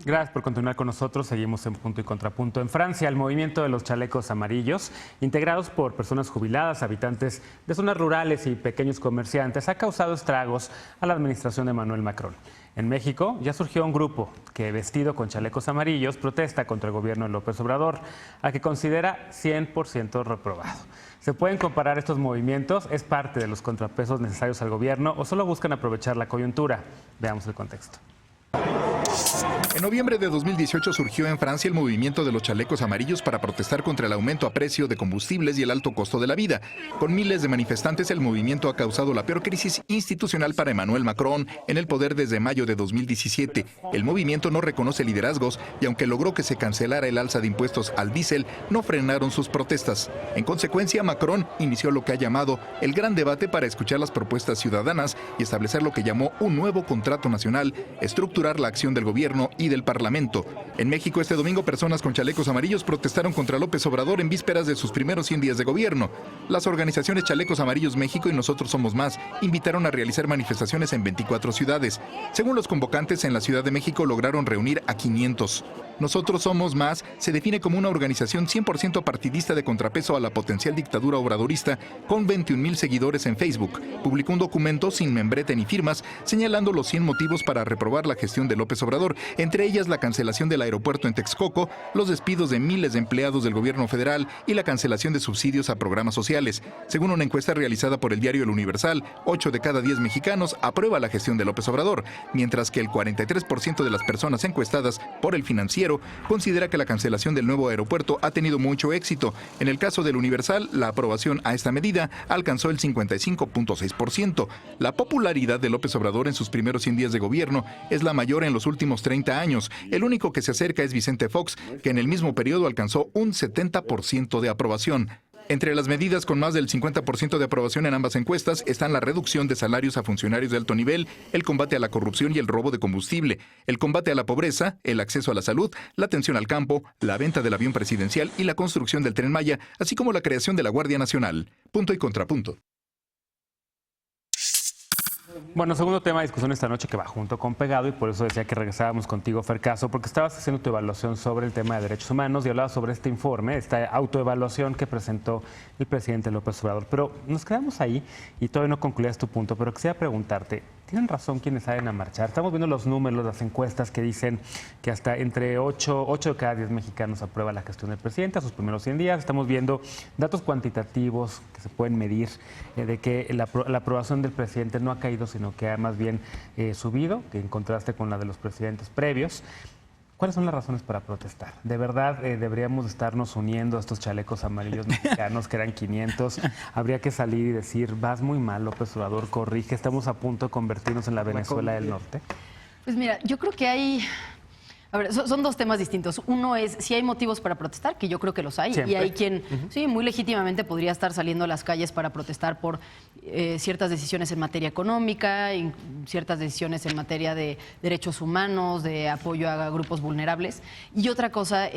Gracias por continuar con nosotros. Seguimos en Punto y Contrapunto. En Francia, el movimiento de los chalecos amarillos, integrados por personas jubiladas, habitantes de zonas rurales y pequeños comerciantes, ha causado estragos a la administración de Emmanuel Macron. En México ya surgió un grupo que, vestido con chalecos amarillos, protesta contra el gobierno de López Obrador, al que considera 100% reprobado. ¿Se pueden comparar estos movimientos? ¿Es parte de los contrapesos necesarios al gobierno o solo buscan aprovechar la coyuntura? Veamos el contexto. En noviembre de 2018 surgió en Francia el movimiento de los chalecos amarillos para protestar contra el aumento a precio de combustibles y el alto costo de la vida. Con miles de manifestantes, el movimiento ha causado la peor crisis institucional para Emmanuel Macron en el poder desde mayo de 2017. El movimiento no reconoce liderazgos y aunque logró que se cancelara el alza de impuestos al diésel, no frenaron sus protestas. En consecuencia, Macron inició lo que ha llamado el gran debate para escuchar las propuestas ciudadanas y establecer lo que llamó un nuevo contrato nacional, estructurar la acción del gobierno y del Parlamento. En México, este domingo, personas con chalecos amarillos protestaron contra López Obrador en vísperas de sus primeros 100 días de gobierno. Las organizaciones Chalecos Amarillos México y Nosotros Somos Más invitaron a realizar manifestaciones en 24 ciudades. Según los convocantes, en la Ciudad de México lograron reunir a 500. Nosotros Somos Más se define como una organización 100% partidista de contrapeso a la potencial dictadura obradorista con 21,000 seguidores en Facebook. Publicó un documento sin membrete ni firmas señalando los 100 motivos para reprobar la gestión de López Obrador, entre ellas la cancelación del aeropuerto en Texcoco, los despidos de miles de empleados del gobierno federal y la cancelación de subsidios a programas sociales. Según una encuesta realizada por el diario El Universal, 8 de cada 10 mexicanos aprueba la gestión de López Obrador, mientras que el 43% de las personas encuestadas por El Financiero considera que la cancelación del nuevo aeropuerto ha tenido mucho éxito. En el caso del Universal, la aprobación a esta medida alcanzó el 55.6%. La popularidad de López Obrador en sus primeros 100 días de gobierno es la mayor en los últimos 30 años. El único que se acerca es Vicente Fox, que en el mismo periodo alcanzó un 70% de aprobación. Entre las medidas con más del 50% de aprobación en ambas encuestas están la reducción de salarios a funcionarios de alto nivel, el combate a la corrupción y el robo de combustible, el combate a la pobreza, el acceso a la salud, la atención al campo, la venta del avión presidencial y la construcción del Tren Maya, así como la creación de la Guardia Nacional. Punto y contrapunto. Bueno, segundo tema de discusión esta noche que va junto con Pegado y por eso decía que regresábamos contigo, Fer Caso, porque estabas haciendo tu evaluación sobre el tema de derechos humanos y hablabas sobre este informe, esta autoevaluación que presentó el presidente López Obrador. Pero nos quedamos ahí y todavía no concluías tu punto, pero quisiera preguntarte, ¿tienen razón quienes salen a marchar? Estamos viendo los números, las encuestas que dicen que hasta entre 8 de cada 10 mexicanos aprueba la gestión del presidente a sus primeros 100 días. Estamos viendo datos cuantitativos que se pueden medir de que la aprobación del presidente no ha caído, sino que ha más bien subido, que en contraste con la de los presidentes previos. ¿Cuáles son las razones para protestar? ¿De verdad deberíamos estarnos uniendo a estos chalecos amarillos mexicanos que eran 500? Habría que salir y decir, vas muy mal, López Obrador, corrige, estamos a punto de convertirnos en la Venezuela del Norte. Pues mira, yo creo que hay... A ver, son dos temas distintos. Uno es si hay motivos para protestar, que yo creo que los hay. Siempre. Y hay quien, sí, muy legítimamente podría estar saliendo a las calles para protestar por ciertas decisiones en materia económica, ciertas decisiones en materia de derechos humanos, de apoyo a grupos vulnerables. Y otra cosa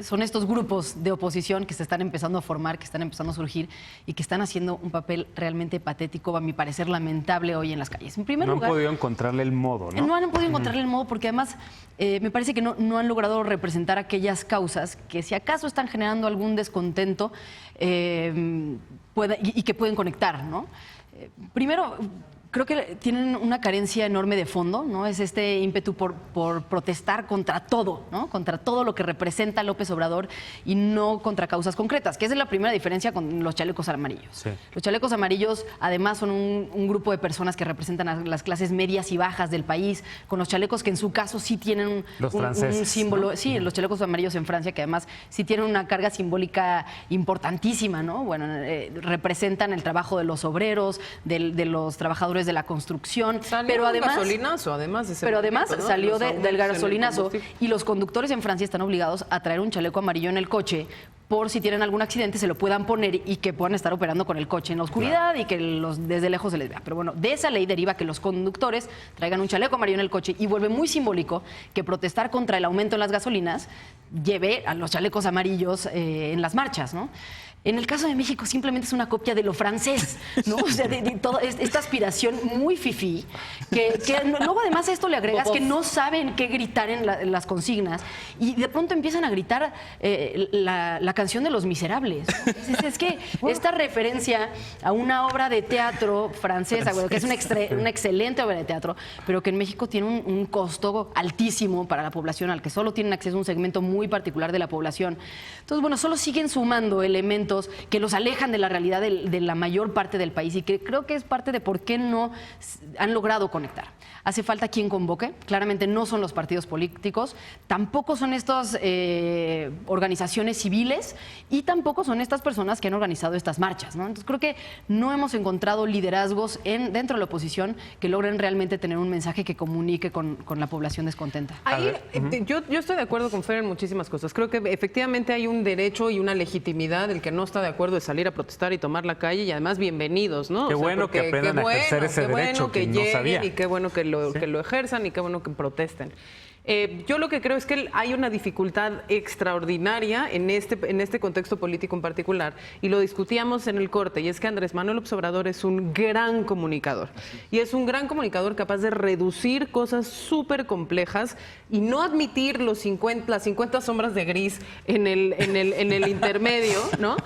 son estos grupos de oposición que se están empezando a formar, que están empezando a surgir y que están haciendo un papel realmente patético, a mi parecer lamentable hoy en las calles. En primer lugar, no han podido encontrarle el modo, ¿no? No han podido encontrarle el modo porque además me parece que no han logrado representar aquellas causas que si acaso están generando algún descontento y que pueden conectar, ¿no? Primero, creo que tienen una carencia enorme de fondo, ¿no? Es este ímpetu por protestar contra todo, ¿no? Contra todo lo que representa López Obrador y no contra causas concretas, que esa es la primera diferencia con los chalecos amarillos. Sí. Los chalecos amarillos, además, son un grupo de personas que representan a las clases medias y bajas del país, con los chalecos que en su caso sí tienen un símbolo. ¿No? Sí, los chalecos amarillos en Francia, que además sí tienen una carga simbólica importantísima, ¿no? Bueno, representan el trabajo de los obreros, de los trabajadores de la construcción, pero además gasolinazo, además de ese pero además momento, ¿no? salió del gasolinazo y los conductores en Francia están obligados a traer un chaleco amarillo en el coche por si tienen algún accidente se lo puedan poner y que puedan estar operando con el coche en la oscuridad y que desde lejos se les vea. Pero bueno, de esa ley deriva que los conductores traigan un chaleco amarillo en el coche y vuelve muy simbólico que protestar contra el aumento en las gasolinas lleve a los chalecos amarillos en las marchas, ¿no? En el caso de México simplemente es una copia de lo francés, ¿no? O sea, de toda esta aspiración muy fifí, que luego además a esto le agregas que no saben qué gritar en las consignas y de pronto empiezan a gritar la canción de Los Miserables. Es que esta referencia a una obra de teatro francesa, bueno, que es una excelente obra de teatro, pero que en México tiene un costo altísimo para la población, al que solo tienen acceso un segmento muy particular de la población. Entonces, bueno, solo siguen sumando elementos que los alejan de la realidad de la mayor parte del país y que creo que es parte de por qué no han logrado conectar. Hace falta quien convoque, claramente no son los partidos políticos, tampoco son estas organizaciones civiles y tampoco son estas personas que han organizado estas marchas, ¿no? Entonces creo que no hemos encontrado liderazgos dentro de la oposición que logren realmente tener un mensaje que comunique con la población descontenta. Ahí, yo estoy de acuerdo con Fer en muchísimas cosas. Creo que efectivamente hay un derecho y una legitimidad. El que no está de acuerdo es salir a protestar y tomar la calle y además bienvenidos, ¿no? Qué bueno que aprendan a ejercer ese derecho que no sabía. Y qué bueno que lo ejerzan y qué bueno que protesten. Yo lo que creo es que hay una dificultad extraordinaria en este contexto político en particular, y lo discutíamos en el corte, y es que Andrés Manuel López Obrador es un gran comunicador, y es un gran comunicador capaz de reducir cosas súper complejas y no admitir las 50 sombras de gris en el intermedio, ¿no?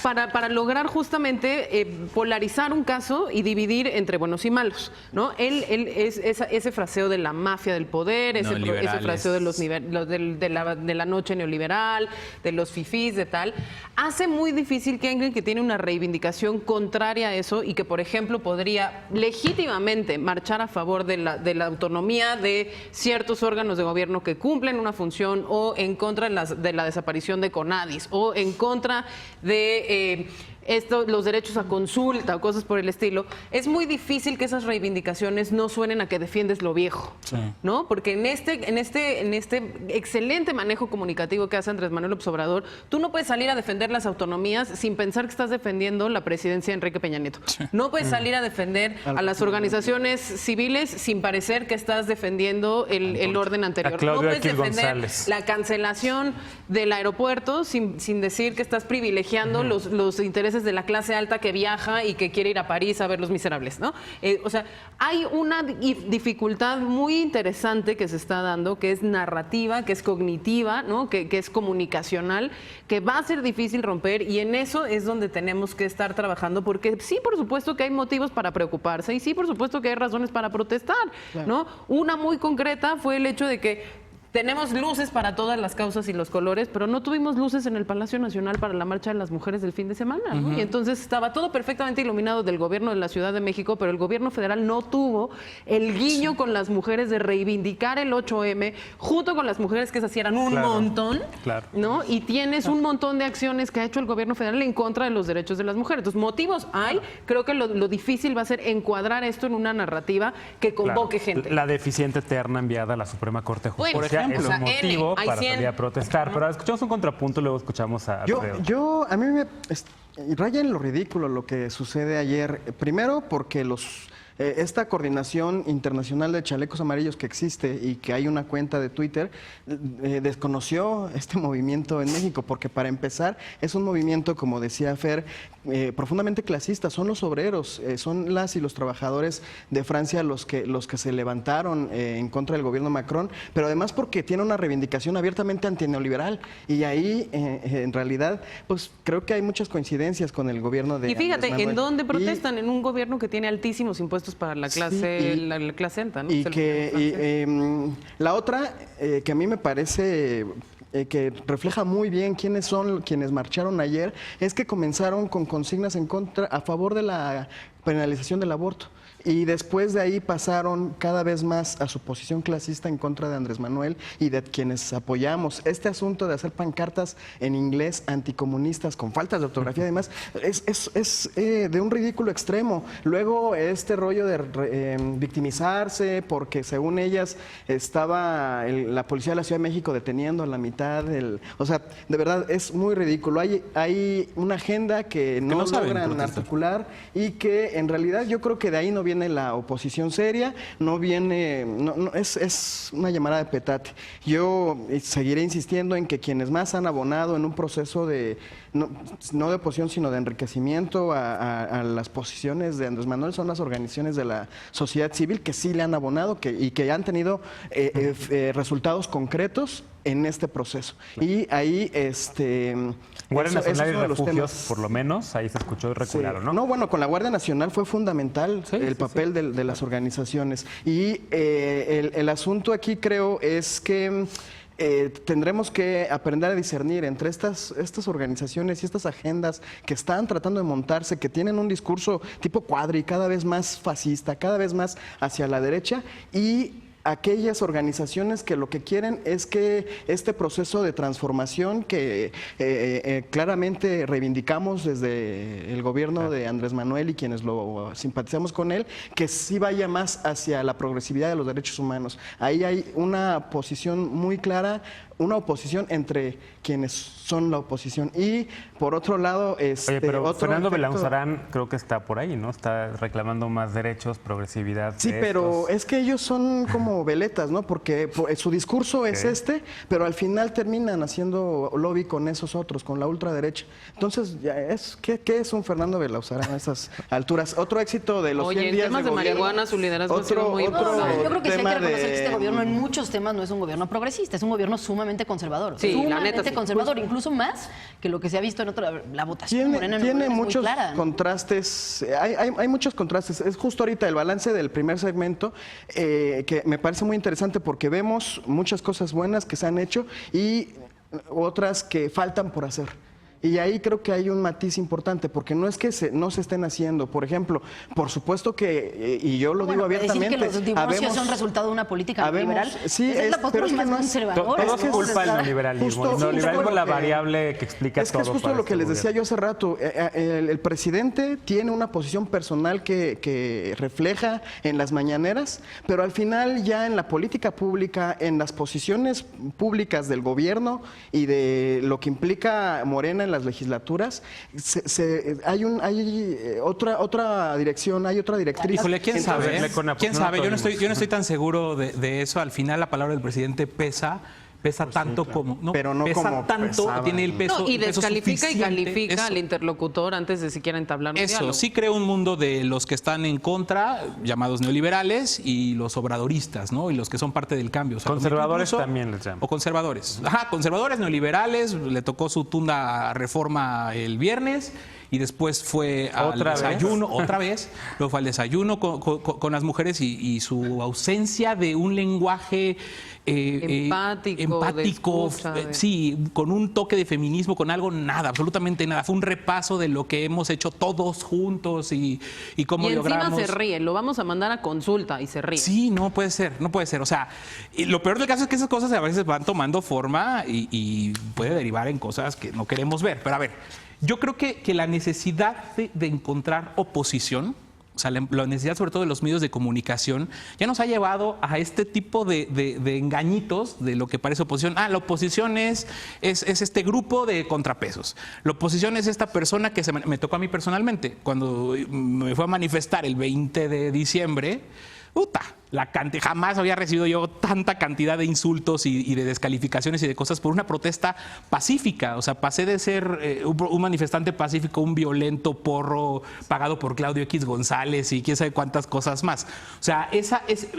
Para lograr justamente polarizar un caso y dividir entre buenos y malos, ¿no? Él es ese fraseo de la mafia del poder, ese fraseo de la noche neoliberal, de los fifís, de tal, hace muy difícil que alguien que tiene una reivindicación contraria a eso y que, por ejemplo, podría legítimamente marchar a favor de la autonomía de ciertos órganos de gobierno que cumplen una función, o en contra de la desaparición de CONADIS, o en contra de los derechos a consulta o cosas por el estilo. Es muy difícil que esas reivindicaciones no suenen a que defiendes lo viejo, ¿no? Porque en este excelente manejo comunicativo que hace Andrés Manuel López Obrador, tú no puedes salir a defender las autonomías sin pensar que estás defendiendo la presidencia de Enrique Peña Nieto. No puedes salir a defender a las organizaciones civiles sin parecer que estás defendiendo el orden anterior. No puedes defender la cancelación del aeropuerto sin decir que estás privilegiando los intereses de la clase alta que viaja y que quiere ir a París a ver Los Miserables, ¿no? O sea, hay una dificultad muy interesante que se está dando, que es narrativa, que es cognitiva, ¿no? Que es comunicacional, que va a ser difícil romper, y en eso es donde tenemos que estar trabajando, porque sí, por supuesto que hay motivos para preocuparse y sí, por supuesto que hay razones para protestar, ¿no? Una muy concreta fue el hecho de que tenemos luces para todas las causas y los colores, pero no tuvimos luces en el Palacio Nacional para la marcha de las mujeres del fin de semana, ¿no? Y entonces estaba todo perfectamente iluminado del gobierno de la Ciudad de México, pero el gobierno federal no tuvo el guiño con las mujeres de reivindicar el 8M, junto con las mujeres que se hacían un montón, ¿no? Y tienes un montón de acciones que ha hecho el gobierno federal en contra de los derechos de las mujeres. Entonces, motivos hay. Creo que lo difícil va a ser encuadrar esto en una narrativa que convoque gente. La deficiente terna enviada a la Suprema Corte de Justicia. Por ejemplo, es un motivo para salir a protestar. Pero escuchamos un contrapunto, luego escuchamos a Alfredo. A mí me raya en lo ridículo lo que sucede ayer. Primero porque esta coordinación internacional de chalecos amarillos que existe y que hay una cuenta de Twitter, desconoció este movimiento en México, porque para empezar es un movimiento, como decía Fer, profundamente clasista. Son los obreros, son las y los trabajadores de Francia los que se levantaron en contra del gobierno Macron, pero además porque tiene una reivindicación abiertamente antineoliberal, y ahí en realidad pues creo que hay muchas coincidencias con el gobierno de Y fíjate, Andrés Manuel. ¿en dónde protestan? En un gobierno que tiene altísimos impuestos para la clase, la clase alta, ¿no? La otra, que a mí me parece que refleja muy bien quiénes son quienes marcharon ayer, es que comenzaron con consignas a favor de la penalización del aborto. Y después de ahí pasaron cada vez más a su posición clasista en contra de Andrés Manuel y de quienes apoyamos. Este asunto de hacer pancartas en inglés anticomunistas con faltas de ortografía, además, es de un ridículo extremo. Luego este rollo de victimizarse porque según ellas estaba la policía de la Ciudad de México deteniendo a la mitad del... O sea, de verdad es muy ridículo. Hay una agenda que no logran articular y que en realidad yo creo que de ahí no viene la oposición seria, no viene, es una llamada de petate. Yo seguiré insistiendo en que quienes más han abonado en un proceso de, no de oposición, sino de enriquecimiento a las posiciones de Andrés Manuel son las organizaciones de la sociedad civil que sí le han abonado y que han tenido resultados concretos en este proceso. Y ahí, Guardia Nacional y uno de los refugios, temas. por lo menos, ahí se escuchó y recularon, Sí. ¿no? No, bueno, con la Guardia Nacional fue fundamental el papel de las organizaciones. Y el asunto aquí creo es que tendremos que aprender a discernir entre estas organizaciones y estas agendas que están tratando de montarse, que tienen un discurso tipo cuadri, cada vez más fascista, cada vez más hacia la derecha, y aquellas organizaciones que lo que quieren es que este proceso de transformación que claramente reivindicamos desde el gobierno de Andrés Manuel y quienes lo simpatizamos con él, que sí vaya más hacia la progresividad de los derechos humanos. Ahí hay una posición muy clara, una oposición entre quienes son la oposición. Y por otro lado, Oye, pero otro Fernando efecto- Belauzarán creo que está por ahí, ¿no? Está reclamando más derechos, progresividad. Sí, de pero estos. es que ellos son como veletas, ¿no? Porque su discurso es pero al final terminan haciendo lobby con esos otros, con la ultraderecha. Entonces, ¿qué es un Fernando Belauzarán a esas alturas? Otro éxito de los 100 Oye, en días temas de gobierno. marihuana, su liderazgo ha sido muy importante. No, yo creo que sí hay que tema reconocer que este de- gobierno en muchos temas no es un gobierno progresista, es un gobierno sumamente conservador. Sí, la sumamente neta, sí. conservador, incluso más que lo que se ha visto en la votación morena en Tiene Nuevo León es muy muchos clara, ¿no? contrastes, hay muchos contrastes. Es justo ahorita el balance del primer segmento que me parece muy interesante porque vemos muchas cosas buenas que se han hecho y otras que faltan por hacer. Y ahí creo que hay un matiz importante, porque no es que no se estén haciendo. Por ejemplo, por supuesto que, y yo lo digo abiertamente, decir que los divorcios habemos- son resultado de una política habemos- neoliberal, sí, esa es la pero postura es que más no es- conservadora. Todo es ¿no? culpa del Está- neoliberalismo. justo- El neoliberalismo es la justo, variable que explica Es que todo. es justo para lo que este les decía gobierno. yo hace rato. El presidente tiene una posición personal que refleja en las mañaneras, pero al final ya en la política pública, en las posiciones públicas del gobierno y de lo que implica Morena en las legislaturas, hay otra dirección, hay otra directriz. Híjole, quién Entonces, sabe. con la- ¿Quién no sabe? Yo no aplaudimos. estoy tan seguro de eso. Al final la palabra del presidente pesa tanto como Pero no pesa como tanto, pesaba. tiene el peso. No, y el peso descalifica y suficiente. califica Eso. al interlocutor antes de siquiera entablar un Eso, diálogo. sí creo un mundo de los que están en contra, llamados neoliberales, y los obradoristas, ¿no? Y los que son parte del cambio. O sea, Conservadores incluso- también les llaman. O conservadores. Ajá, conservadores, neoliberales, le tocó su tunda reforma el viernes y después fue al ¿Otra vez? desayuno, otra vez, luego fue al desayuno con las mujeres y su ausencia de un lenguaje Empático, de escucha, de- sí, con un toque de feminismo, con algo, nada, absolutamente nada. Fue un repaso de lo que hemos hecho todos juntos y cómo Y encima logramos. se ríe, lo vamos a mandar a consulta y se ríe. Sí, no puede ser, no puede ser. O sea, y lo peor del caso es que esas cosas a veces van tomando forma y puede derivar en cosas que no queremos ver. Pero a ver, yo creo que la necesidad de encontrar oposición, o sea, la necesidad sobre todo de los medios de comunicación, ya nos ha llevado a este tipo de engañitos de lo que parece oposición. Ah, la oposición es este grupo de contrapesos. La oposición es esta persona que me tocó a mí personalmente. Cuando me fue a manifestar el 20 de diciembre, jamás había recibido yo tanta cantidad de insultos y de descalificaciones y de cosas por una protesta pacífica. O sea, pasé de ser un manifestante pacífico, un violento porro pagado por Claudio X González y quién sabe cuántas cosas más. O sea,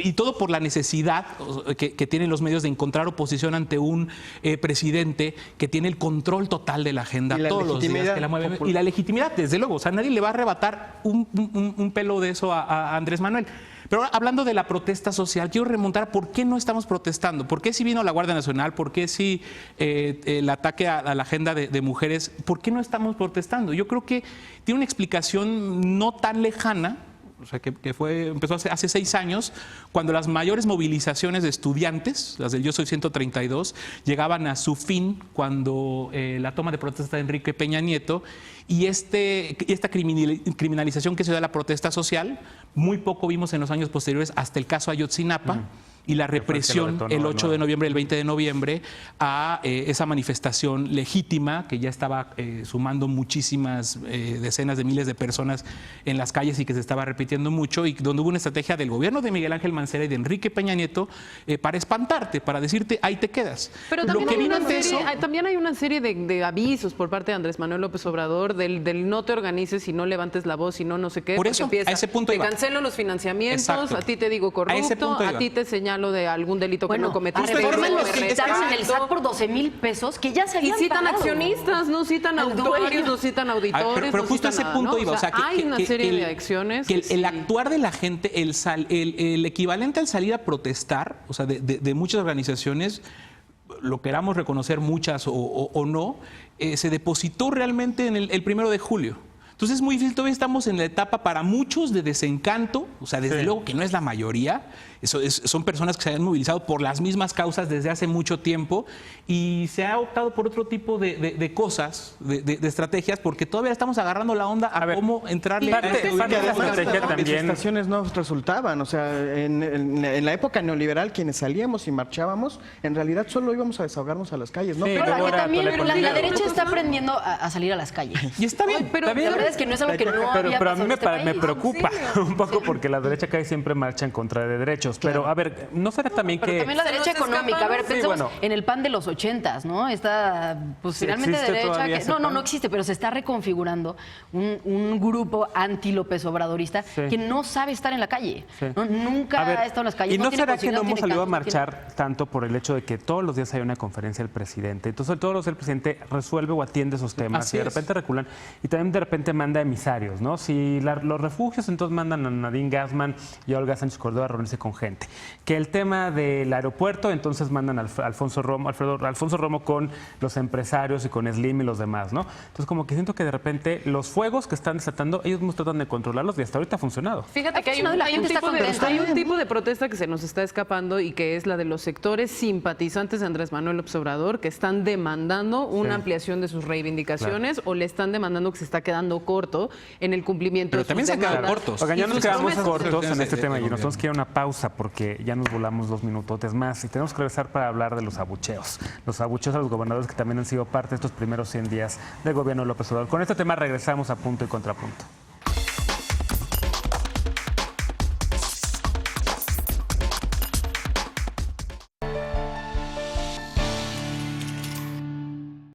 y todo por la necesidad que tienen los medios de encontrar oposición ante un presidente que tiene el control total de la agenda Y la todos los días legitimidad que la mueve. popular. Y la legitimidad, desde luego. O sea, nadie le va a arrebatar un pelo de eso a Andrés Manuel. Pero ahora, hablando de la protesta social, quiero remontar a por qué no estamos protestando. ¿Por qué si vino la Guardia Nacional? ¿Por qué si el ataque a la agenda de mujeres? ¿Por qué no estamos protestando? Yo creo que tiene una explicación no tan lejana. O sea, empezó hace 6 años, cuando las mayores movilizaciones de estudiantes, las del Yo Soy 132, llegaban a su fin cuando la toma de protesta de Enrique Peña Nieto y esta criminalización que se da a la protesta social, muy poco vimos en los años posteriores hasta el caso Ayotzinapa. y la Que fue el que lo represión detonó el de 8 de noviembre, el 20 de noviembre, a esa manifestación legítima que ya estaba sumando muchísimas decenas de miles de personas en las calles y que se estaba repitiendo mucho, y donde hubo una estrategia del gobierno de Miguel Ángel Mancera y de Enrique Peña Nieto para espantarte, para decirte, ahí te quedas. Pero Lo también, que hay vino una ante serie, eso- también hay una serie de avisos por parte de Andrés Manuel López Obrador del no te organices y no levantes la voz y no sé qué. Por porque eso, empieza, a ese punto te iba. cancelo los financiamientos, Exacto. a ti te digo A ese corrupto, punto a iba. ti te señalo de algún delito que no a cometiste. Reforma yo los me quitaron en el retracto. SAT por 12,000 pesos que ya se Y habían citan pagado. accionistas, no citan Al auditorios, dueño. no citan auditores. Pero no justo a citan ese nada, punto ¿no? iba. O sea, hay una serie el- de acciones. que el sí. actuar de la gente, el equivalente al salir a protestar, o sea, de muchas organizaciones, lo queramos reconocer muchas o no, se depositó realmente en el 1 de julio. Entonces es muy difícil, todavía estamos en la etapa para muchos de desencanto, o sea, desde luego que no es la mayoría, son personas que se han movilizado por las mismas causas desde hace mucho tiempo y se ha optado por otro tipo de cosas, de estrategias, porque todavía estamos agarrando la onda a ver, cómo entrarle parte de la estrategia Las también. manifestaciones no resultaban, o sea, en la época neoliberal quienes salíamos y marchábamos, en realidad solo íbamos a desahogarnos a las calles, ¿no? Sí, Pero Ahora, luego que era también tole con la hígado. derecha está aprendiendo a salir a las calles. Y está bien, Pero está bien. la verdad es que no es algo que no Pero había a mí pasado en me, este me país. preocupa un poco porque la derecha casi siempre marcha en contra de derechos. Pero a ver, ¿no será también Pero que... también la Se derecha nos económica. A ver, Sí, pensemos bueno. en el PAN de los 80s, ¿no? Está, pues Sí, finalmente ¿existe derecha. todavía ese No PAN? existe, pero se está reconfigurando un grupo anti-López Obradorista Sí. que no sabe estar en la calle. Sí. ¿No? Nunca A ver, ha estado en las calles. ¿y no tiene será que posibilidad, no hemos tiene salido a canto, no tiene- marchar tanto por el hecho de que todos los días hay una conferencia del presidente? Entonces todos los días el presidente resuelve o atiende esos temas Así y de es. repente reculan y también de repente manda emisarios, ¿no? Si los refugios, entonces mandan a Nadine Gassman y a Olga Sánchez Córdoba a reunirse con gente. Que el tema del aeropuerto, entonces mandan a Alfonso Romo con los empresarios y con Slim y los demás, ¿no? Entonces como que siento que de repente los fuegos que están desatando, ellos mismos tratan de controlarlos y hasta ahorita ha funcionado. Fíjate que hay funcionado y la hay un gente está tipo de, contenta. hay un tipo de protesta que se nos está escapando y que es la de los sectores simpatizantes de Andrés Manuel López Obrador que están demandando una Sí. ampliación de sus reivindicaciones o le están demandando que se está quedando corto en el cumplimiento Pero de sus también se han quedado demandas. cortos. Oigan, ya Y nos sus quedamos promesas. cortos en este de tema y nos gobierno. tenemos que ir a una pausa porque ya nos volamos 2 minutotes más y tenemos que regresar para hablar de los abucheos. Los abucheos a los gobernadores que también han sido parte de estos primeros 100 días del gobierno de López Obrador. Con este tema regresamos a Punto y Contrapunto.